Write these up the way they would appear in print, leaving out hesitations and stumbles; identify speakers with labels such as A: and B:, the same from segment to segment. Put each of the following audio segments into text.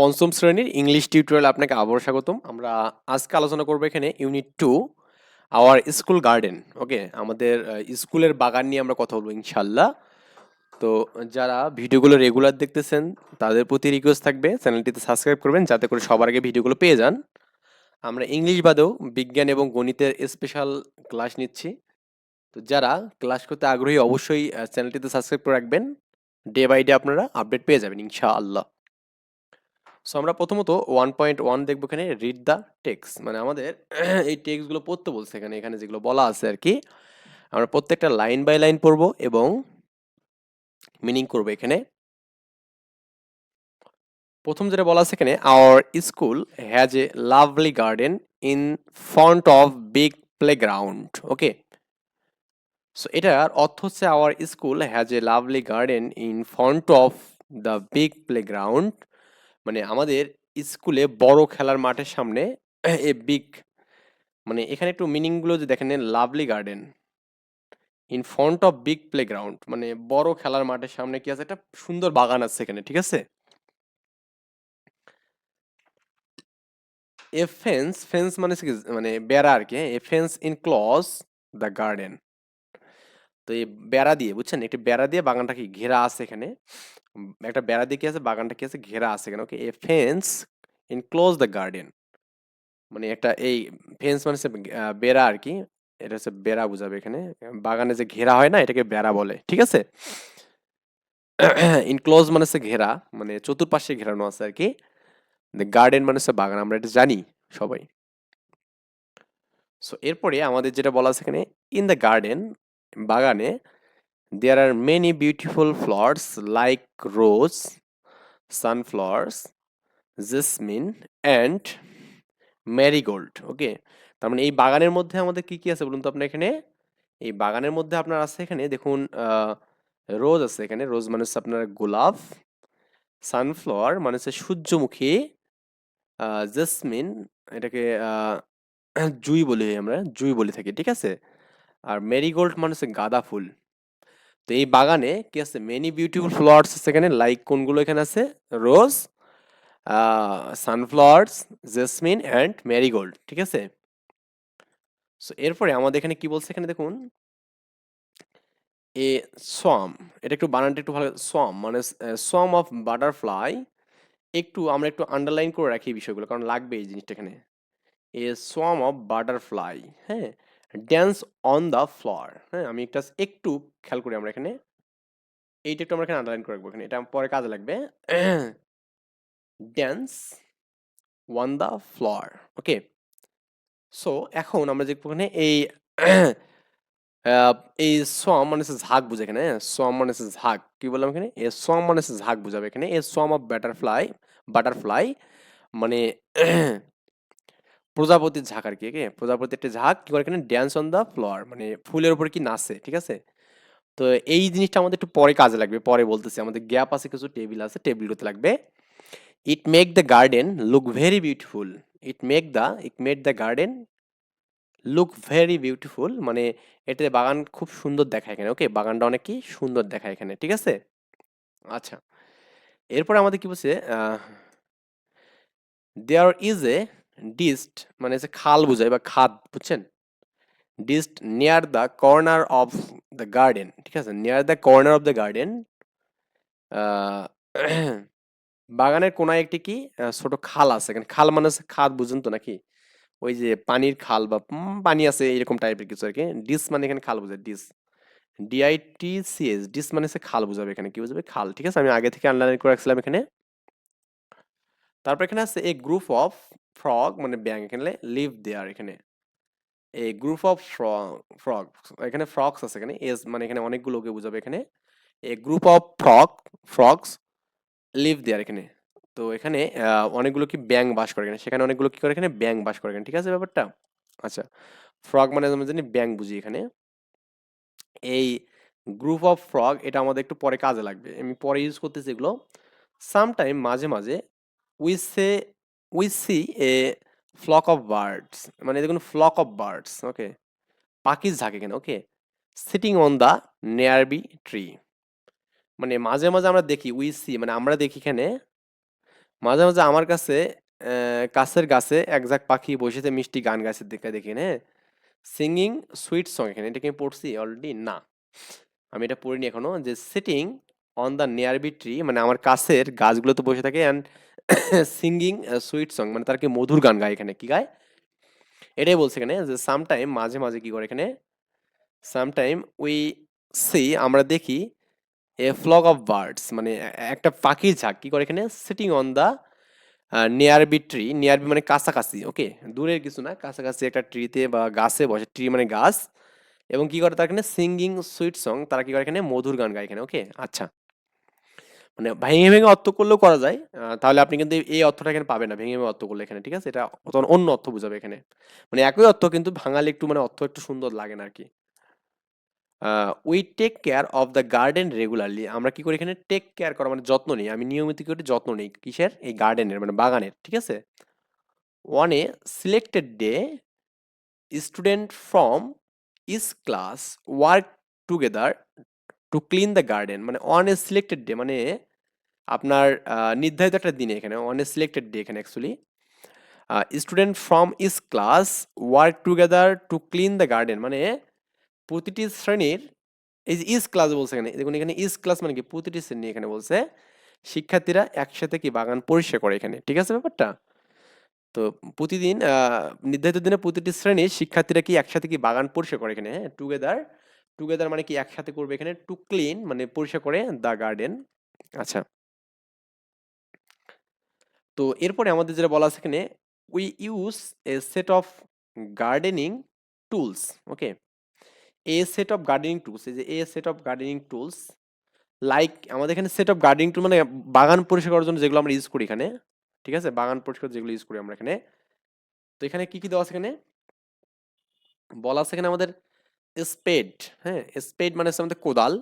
A: পঞ্চম শ্রেণীর English tutorial আপনাকে আবারও স্বাগতম। আমরা আজকে আলোচনা করবো এখানে ইউনিট 2 আওয়ার স্কুল গার্ডেন। ওকে, আমাদের স্কুলের বাগান নিয়ে আমরা কথা বলবো ইনশাল্লাহ। তো যারা ভিডিওগুলো রেগুলার দেখতেছেন তাদের প্রতি রিকোয়েস্ট থাকবে চ্যানেলটিতে সাবস্ক্রাইব করবেন যাতে করে সবার আগে ভিডিওগুলো পেয়ে যান। আমরা ইংলিশ বাদেও বিজ্ঞান এবং গণিতের স্পেশাল ক্লাস নিচ্ছি। তো যারা ক্লাস করতে আগ্রহী অবশ্যই চ্যানেলটিতে সাবস্ক্রাইব করে রাখবেন। ডে বাই ডে আপনারা আপডেট পেয়ে যাবেন ইনশাআল্লাহ। সো আমরা প্রথমত 1.1 দেখবো এখানে রিড দ্য টেক্সট, মানে আমাদের এই টেক্সটগুলো পড়তে বলছে এখানে এখানে যেগুলো বলা আছে আর কি। আমরা প্রত্যেকটা লাইন বাই লাইন পড়বো এবং মিনিং করবো এখানে। প্রথম যেটা বলা আছে এখানে, our school has a lovely garden in front of big playground. Okay, so এটার অর্থ হচ্ছে our school has a lovely garden in front of the big playground, মানে আমাদের স্কুলে বড় খেলার মাঠের সামনে এ বিগ, মানে এখানে একটু মিনিং গুলো যে দেখেন, lovely garden in front of big playground, মানে বড় খেলার মাঠের সামনে কি আছে, একটা সুন্দর বাগান আছে এখানে, ঠিক আছে। এ ফেন্স, ফেন্স মানে হচ্ছে কি, মানে বেড়া আর কি। এ ফেন্স ইনক্লোজ দ্য গার্ডেন, তো এই বেড়া দিয়ে, বুঝছেন, একটি বেড়া দিয়ে বাগানটা কি ঘেরা আছে এখানে। একটা বেড়া দিয়ে কি আছে, বাগানটা কি আছে, ঘেরা আছে এখানে। Okay, a fence enclose the garden, মানে একটা এই ফেন্স মানে হচ্ছে বেড়া আর কি। এটা হচ্ছে বেড়া বুঝাবে এখানে। বাগানে যে ঘেরা হয় না, এটাকে বেড়া বলে, ঠিক আছে। ইনক্লোজ মানে হচ্ছে ঘেরা, মানে চতুর্পাশে ঘেরানো আছে আর কি। গার্ডেন মানে হচ্ছে বাগান, আমরা এটা জানি সবাই। সো এরপরে আমাদের যেটা বলা আছে এখানে, ইন দ্য গার্ডেন, বাগানে, there are many beautiful flowers like rose, sunflowers, jasmine and marigold. Okay, তার মানে এই বাগানের মধ্যে আমাদের কি কি আছে বলুন তো আপনার এখানে। এই বাগানের মধ্যে আপনার আছে এখানে দেখুন, রোজ আছে এখানে, রোজ মানে হচ্ছে আপনার গোলাপ। সানফ্লাওয়ার মানে হচ্ছে সূর্যমুখী। জেসমিন, এটাকে জুই বলি, আমরা জুই বলে থাকি, ঠিক আছে। আর মেরিগোল্ড মানে হচ্ছে গাঁদা ফুল। তো এই বাগানে কি আছে, মেনি বিউটিফুল ফ্লাওয়ার্স আছে এখানে, লাইক কোনগুলো এখানে আছে, রোজ, সানফ্লাওয়ার্স, জেসমিন অ্যান্ড মেরিগোল্ড, ঠিক আছে। সো এরপরে আমাদের এখানে কি বলছে এখানে দেখুন, এ সোয়াম, এটা একটু বানানটা একটু ভালো, সোয়াম মানে সোয়াম অফ বাটারফ্লাই। একটু আমরা একটু আন্ডারলাইন করে রাখি এই বিষয়গুলো, কারণ লাগবে এই জিনিসটা এখানে। এ সোয়াম অফ বাটারফ্লাই, হ্যাঁ, ড্যান্স অন দ্য ফ্লোর। হ্যাঁ, আমি একটা একটু খেয়াল করি আমরা এখানে, এইটা একটু আমরা এখানে আন্ডারলাইন করে রাখবো এখানে, এটা পরে কাজে লাগবে। Dance on the floor. Okay, so এখন আমরা যে এখানে এই আহ, এই সোয়াম মানে হচ্ছে ঝাঁক বুঝে এখানে। সোয়াম মানে হচ্ছে ঝাঁক, কি বললাম এখানে, এ সোয়াম মানে হচ্ছে ঝাঁক বুঝাবে এখানে। এ সোয়াম অফ বাটারফ্লাই, বাটারফ্লাই মানে প্রজাপতির ঝাঁক আর কি। ওকে, প্রজাপতির একটা ঝাঁক কি করে এখানে, ড্যান্স অন দ্য ফ্লোর, মানে ফুলের উপর কি নাচে, ঠিক আছে। তো এই জিনিসটা আমাদের একটু পরে কাজে লাগবে, পরে বলতেছি, আমাদের গ্যাপ আছে, কিছু টেবিল আছে, টেবিলগুলোতে লাগবে। It make the garden look very beautiful. It made the garden look very beautiful, মানে এটাতে বাগান খুব সুন্দর দেখায় এখানে। ওকে, বাগানটা অনেক কি সুন্দর দেখায় এখানে, ঠিক আছে। আচ্ছা, এরপর আমাদের কি বলছে, দেয়ার ইজ এ ডিস্ট, মানে হচ্ছে খাল বুঝায় বা খাদ, বুঝছেন। Dist near the corner of the garden, ঠিক আছে, near the corner of the garden. বাগানের কোনায় একটি কি ছোট খাল আছে এখানে। খাল মানে হচ্ছে খাদ, বুঝুন তো নাকি, ওই যে পানির খাল বা পানি আছে এরকম টাইপের কিছু আর কি। ডিস মানে এখানে খাল বোঝায়, ডিস, ডিআইটিসিএস, ডিস মানে হচ্ছে খাল বুঝাবে এখানে, কি বুঝাবে, খাল, ঠিক আছে। আমি আগে থেকে আন্ডারলাইন করে রাখছিলাম এখানে। তারপর এখানে আছে এ গ্রুপ অফ ফ্রগ, মানে ব্যাং, এখানে লিভ দেয়ার, এখানে এ গ্রুপ অফ ফ্রগ, এখানে ফ্রগস আছে এখানে, এস মানে এখানে অনেকগুলোকে বুঝাবে এখানে। এ group of frogs live there এখানে। তো এখানে অনেকগুলো কি ব্যাং বাস করে এখানে, সেখানে অনেকগুলো কি করে এখানে, ব্যাং বাস করে এখানে, ঠিক আছে ব্যাপারটা। আচ্ছা, ফ্রগ মানে আমরা জানি ব্যাং বুঝি এখানে। এই গ্রুপ অফ ফ্রগ এটা আমাদের একটু পরে কাজে লাগবে, আমি পরে ইউজ করতেছি এগুলো। সামটাইম মাঝে মাঝে we say we see a flock of birds, মানে দেখুন ফ্লক অফ বার্ডস, ওকে, পাখির ঝাঁক এখানে। Okay, sitting on the nearby tree, মানে মাঝে মাঝে আমরা দেখি, উই সি মানে আমরা দেখি এখানে, মাঝে মাঝে আমার কাছে কাছের গাছে একঝাঁক পাখি বসেছে মিষ্টি গান গাইছে দেখে দেখি হ্যাঁ, সিঙ্গিং সুইট সং, এখানে এটা কি আমি পড়ছি অলরেডি? না, আমি এটা পড়িনি এখনো। যে sitting on the nearby tree, মানে আমার কাছের গাছগুলোতে বসে থাকে, অ্যান্ড সিঙ্গিং সুইট সং, মানে তার কি মধুর গান গায়। এখানে কি গায় এটাই বলছে এখানে, যে সামটাইম মাঝে মাঝে কি করে এখানে, সামটাইম উই সি আমরা দেখি, এ ফ্লক অফ বার্ডস মানে একটা পাখির ঝাঁক কি করে এখানে, সিটিং অন দা নিয়ারবি ট্রি, নিয়ারবি মানে কাছাকাছি, ওকে, দূরের কিছু না, কাছাকাছি একটা ট্রিতে বা গাছে বসে, ট্রি মানে গাছ, এবং কি করে তার এখানে সিঙ্গিং সুইট সং, তারা কি করে এখানে মধুর গান গায় এখানে, ওকে। আচ্ছা, মানে ভেঙে ভেঙে অর্থ করলেও করা যায়, তাহলে আপনি কিন্তু এই অর্থটা এখানে পাবেন না ভেঙে ভেঙে অর্থ করলে এখানে, ঠিক আছে, এটা তখন অন্য অর্থ বোঝাবে এখানে, মানে একই অর্থ কিন্তু ভাঙালে একটু মানে অর্থ একটু সুন্দর লাগে না আর কি। We take care of the garden regularly, আমরা কি করি এখানে, টেক কেয়ার করা মানে যত্ন নিই, আমি নিয়মিত কি করি, যত্ন নিই কিসের, এই গার্ডেনের মানে বাগানের, ঠিক আছে। On a selected day student from is class work together to clean the garden, মানে অন এ সিলেক্টেড ডে মানে আপনার নির্ধারিত একটা দিনে, এখানে অন এ সিলেক্টেড ডে এখানে actually student from is class work together to clean the garden, মানে প্রতিটি শ্রেণীর, এই যে ইস ক্লাস বলছে এখানে, দেখুন এখানে ইস ক্লাস মানে কি প্রতিটি শ্রেণী, এখানে বলছে শিক্ষার্থীরা একসাথে কি বাগান পরিষ্কার করে এখানে, ঠিক আছে ব্যাপারটা। তো প্রতিদিন নির্ধারিত দিনে প্রতিটি শ্রেণীর শিক্ষার্থীরা কি একসাথে কি বাগান পরিষ্কার করে এখানে, হ্যাঁ, টুগেদার, টুগেদার মানে কি একসাথে করবে এখানে, টু ক্লিন মানে পরিষ্কার করে দ্য গার্ডেন। আচ্ছা, তো এরপরে আমাদের যেটা বলা আছে এখানে, we use a set of gardening tools, okay, a set of gardening tools, এই যে a set of gardening tools, like আমাদের এখানে সেট অফ গার্ডেনিং টুল মানে বাগান পরিষ্কার করার জন্য যেগুলো আমরা ইউজ করি এখানে, ঠিক আছে, বাগান পরিষ্কার যেগুলো ইউজ করি আমরা এখানে। তো এখানে কি কি দেওয়া আছে এখানে, বলা আছে এখানে আমাদের স্পেড, হ্যাঁ, স্পেড মানে হচ্ছে আমাদের কোদাল,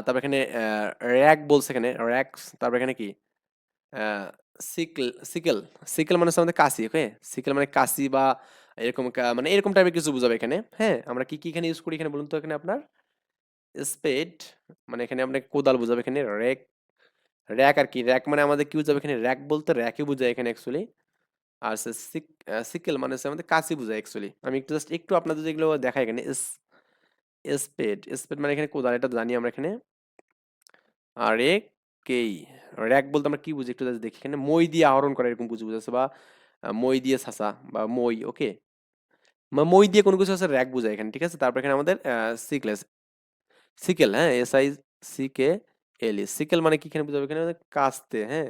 A: তারপর এখানে র্যাক বলছে এখানে, র্যাক, তারপর এখানে কি সিকেল, সিকেল, সিকেল মানে হচ্ছে আমাদের কাশি, ওকে, সিকেল মানে কাশি বা এরকম মানে এরকম টাইপের কিছু বোঝাবে এখানে, হ্যাঁ। আমরা কি কি এখানে ইউজ করি এখানে বলুন তো, এখানে আপনার স্পেড মানে এখানে আপনাকে কোদাল বোঝাবে এখানে, র্যাক, র্যাক আর কি, র্যাক মানে আমাদের কি বোঝাবে এখানে, র্যাক বলতে র্যাকই বোঝায় এখানে অ্যাকচুয়ালি। আর সিকেল মানে হচ্ছে আমাদের কাশি বোঝায় অ্যাকচুয়ালি। আমি একটু জাস্ট একটু আপনাদের যেগুলো দেখাই এখানে, স্পেড, স্পেড মানে এখানে কোদাল, এটা জানি আমরা এখানে। আর রেকেই, র্যাক বলতে আমরা কি বুঝি একটু জাস্ট দেখি এখানে, মই দিয়ে আহরণ করা এরকম বুঝি বুঝাচ্ছে, বা মই দিয়ে ছাঁচা বা মই, ওকে, মই দিয়ে কোনো কিছু আছে র্যাক বোঝায় এখানে, ঠিক আছে। তারপর এখানে আমাদের সিকলেস, সিকেল, হ্যাঁ, SICKLE, সিকেল মানে কি এখানে বুঝাবে এখানে আমাদের কাস্তে, হ্যাঁ,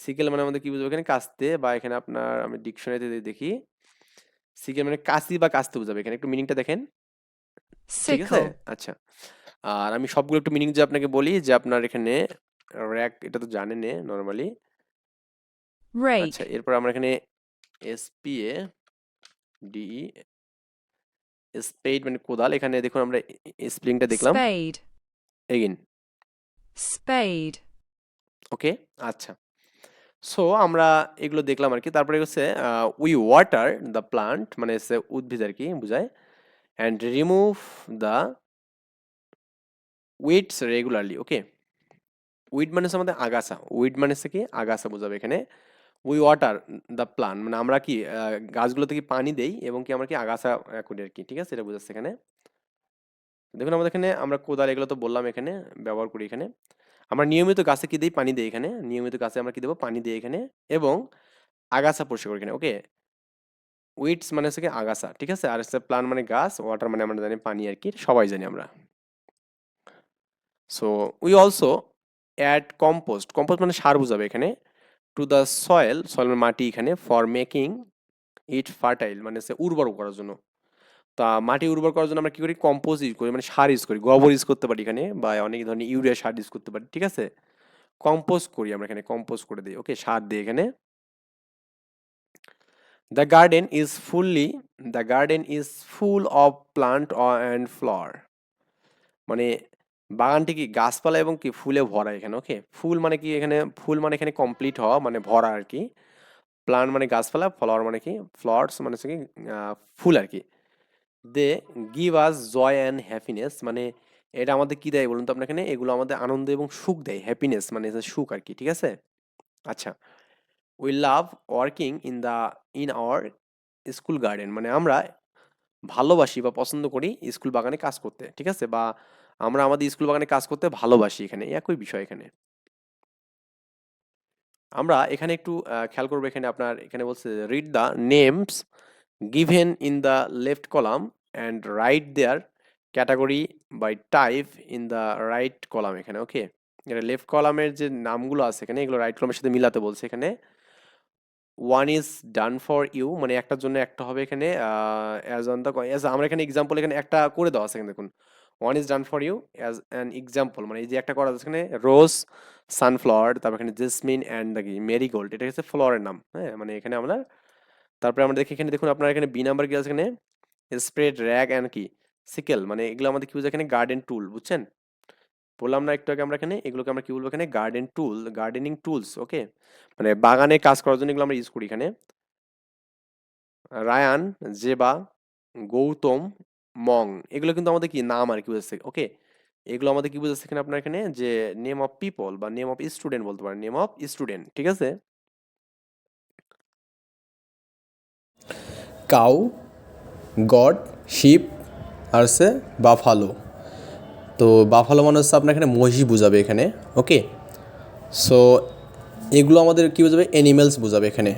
A: সিকেল মানে আমাদের কি বুঝাবে এখানে, কাস্তে, বা এখানে আপনার আমি ডিকশনারিতে দেখি, সিকেল মানে কাশি বা কাস্তে বুঝাবে এখানে, একটু মিনিংটা দেখেন, ঠিক আছে।
B: sickle,
A: আচ্ছা, আর আমি সবগুলো একটু মিনিং যে আপনাকে বলি, যে আপনার এখানে র্যাক এটা তো জানেন নর্মালি। আচ্ছা,
B: rake,
A: এরপর আমরা এখানে SPADE, স্পেড মানে কোদাল, এখানে দেখুন আমরা স্পেলিংটা দেখলাম
B: spade,
A: এগেইন,
B: spade,
A: ওকে। আচ্ছা, সো আমরা এগুলো দেখলাম আর কি। তারপরে হচ্ছে উই ওয়াটার দ্য প্লান্ট মানে হচ্ছে উদ্ভিদ আর কি বুঝায়, and remove the weeds regularly, okay. Weed মানে হচ্ছে আমাদের আগাছা, উইড মানে হচ্ছে কি আগাছা বোঝাবে এখানে। উই ওয়াটার দ্য প্লান্ট মানে আমরা কি গাছগুলোতে কি পানি দেই এবং কি আমরা কি আগাছা করি আর কি, ঠিক আছে, এটা বোঝাচ্ছে এখানে। দেখুন আমাদের এখানে আমরা কোদাল এগুলো তো বললাম এখানে ব্যবহার করি এখানে, আমরা নিয়মিত গাছে কি দিই, পানি দিই এখানে, নিয়মিত গাছে আমরা কি দেবো, পানি দিই এখানে, এবং আগাছা পরিষ্কার করি এখানে, ওকে। উইডস মানে হচ্ছে কি আগাছা, ঠিক আছে, আর হচ্ছে প্লান্ট মানে গাছ, ওয়াটার মানে আমরা জানি পানি আর কি, সবাই জানি আমরা। So we also add compost, compost মানে সার বোঝাবে এখানে, টু দ্য সয়েল, সয়েল মানে মাটি এখানে, ফর মেকিং ইট ফার্টাইল মানে হচ্ছে উর্বর করার জন্য। তা মাটি উর্বর করার জন্য আমরা কি করি, কম্পোজ ইউজ করি মানে সার ইউজ করি, গোবর ইউজ করতে পারি এখানে, বা অনেক ধরনের ইউরিয়া সার ইউজ করতে পারি, ঠিক আছে। কম্পোজ করি আমরা এখানে, কম্পোজ করে দিই, ওকে, সার দিই এখানে। The garden is fully, the garden is full of plant and flower, মানে বাগানটি কি গাছপালা এবং কি ফুলে ভরা এখানে, ওকে। ফুল মানে কি এখানে, ফুল মানে এখানে কমপ্লিট হওয়া মানে ভরা আর কি, প্লান্ট মানে গাছপালা, ফ্লাওয়ার মানে কি ফ্লাওয়ার্স মানে হচ্ছে কি ফুল আর কি। They give us joy and happiness, মানে এটা আমাদের কি দেয় বলুন তো আপনার এখানে, এগুলো আমাদের আনন্দ এবং সুখ দেয়, হ্যাপিনেস মানে হচ্ছে সুখ আর কি, ঠিক আছে। আচ্ছা, we love working in our school garden, মানে আমরা ভালোবাসি বা পছন্দ করি স্কুল বাগানে কাজ করতে, ঠিক আছে, বা আমরা আমাদের স্কুল বাগানে কাজ করতে ভালোবাসি, এখানে একই বিষয় এখানে। আমরা এখানে একটু খেয়াল করবো, এখানে আপনার এখানে বলছে read the names given in the left column and write their category by type in the right column, এখানে ওকে। এটা লেফট কলামের যে নামগুলো আছে এখানে, এগুলো রাইট কলামের সাথে মিলাতে বলছে এখানে। One is done for you, মানে একটার জন্য একটা হবে এখানে অ্যাজ অন দ্য, আমরা এখানে এক্সাম্পল এখানে একটা করে দেওয়া আছে এখানে দেখুন, one is done for you as an example, মানে এই যে একটা করা আছে এখানে রোজ, সানফ্লাওয়ার, তারপর এখানে জেসমিন অ্যান্ড দ্য কি মেরিগোল্ড, এটা হচ্ছে ফ্লাওয়ারের নাম, হ্যাঁ, মানে এখানে আমরা, তারপরে আমরা দেখি এখানে দেখুন আপনার এখানে বি নাম্বার কি আছে এখানে, স্প্রেড র্যাগ অ্যান্ড কি সিকেল, মানে এগুলো আমাদের কি বুঝে এখানে গার্ডেন টুল, বুঝছেন, বললাম না একটু আগে আমরা এখানে এগুলোকে আমরা কি বলবো এখানে গার্ডেন টুল, গার্ডেনিং টুলস, ওকে, মানে বাগানে কাজ করার জন্য এগুলো আমরা ইউজ করি এখানে। রায়ান, জেবা, গৌতম, মং, এগুলো কিন্তু আমাদের কি নাম আর কি বুঝাচ্ছে, ওকে, এগুলো আমাদের কি বুঝাচ্ছে এখানে আপনার এখানে যে নেম অফ পিপল বা নেম অফ স্টুডেন্ট বলতে পারেন, নেম অফ স্টুডেন্ট, ঠিক আছে।
C: কাউ, গড, শিপ আর হচ্ছে বাফালো। তো বাফালো মানে হচ্ছে আপনার এখানে মহিষ বোঝাবে এখানে, ওকে। সো এগুলো আমাদের কী বোঝাবে, অ্যানিমেলস বোঝাবে এখানে।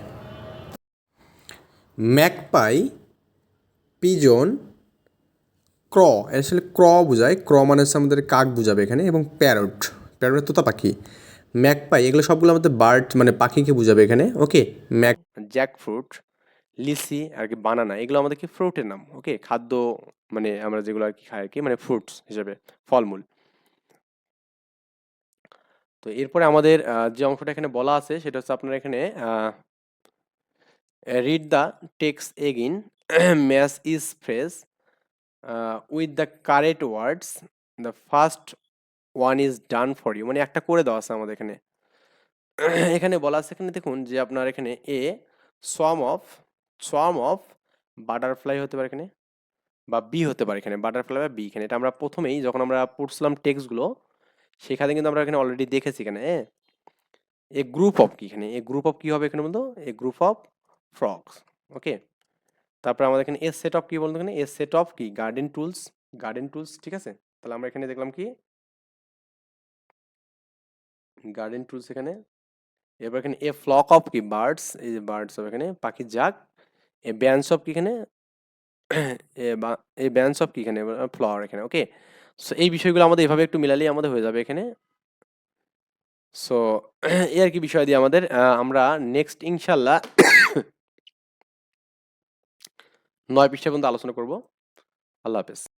C: ম্যাকপাই, পিজন, ক্র, আসলে ক্র বোঝায়, ক্র মানে হচ্ছে আমাদের কাক বোঝাবে এখানে, এবং প্যারট, প্যারট তোতা পাখি। ম্যাকপাই এগুলো সবগুলো আমাদের বার্ড মানে পাখিকে বোঝাবে এখানে, ওকে। ম্যাক
A: জ্যাক ফ্রুট, লিচি আর কি বানানা, এগুলো আমাদের কি ফ্রুটের নাম, ওকে, খাদ্য, মানে আমরা যেগুলো আর কি খাই আর কি, মানে ফ্রুটস হিসেবে, ফলমূল। তো এরপরে আমাদের যে অংশটা এখানে বলা আছে সেটা হচ্ছে আপনার এখানে read the text again, match is phrase with the correct words, the first one is done for you, মানে একটা করে দেওয়া আছে আমাদের এখানে। এখানে বলা আছে এখানে দেখুন যে আপনার এখানে এ সোয়ার্ম অফ বাটারফ্লাই হতে পারে এখানে, বা বি হতে পারে এখানে, বাটারফ্লাই বা বি, এখানে এটা আমরা প্রথমেই যখন আমরা পড়ছিলাম টেক্সটগুলো সেখানে কিন্তু আমরা এখানে অলরেডি দেখেছি এখানে, হ্যাঁ। এ গ্রুপ অফ কি এখানে, এ গ্রুপ অফ কি হবে এখানে বলতো, এ গ্রুপ অফ ফ্রগস, ওকে। তারপরে আমাদের এখানে এ সেট অফ কি বলতো এখানে, এ সেট অফ কি গার্ডেন টুলস, ঠিক আছে। তাহলে আমরা এখানে দেখলাম কি গার্ডেন টুলস এখানে। এবার এখানে এ ফ্লক অফ কি বার্ডস, এই যে বার্ডস অফ এখানে পাখির জাক। এ ব্যান্স অফ কি এখানে, এই ব্যান্স অফ কি এখানে ফ্লাওয়ার এখানে, ওকে। সো এই বিষয়গুলো আমাদের এভাবে একটু মিলালেই আমাদের হয়ে যাবে এখানে। সো এই আর কি বিষয় দিয়ে আমাদের আমরা নেক্সট ইনশাল্লাহ 9 পৃষ্ঠা পর্যন্ত আলোচনা করব। আল্লাহ হাফেজ।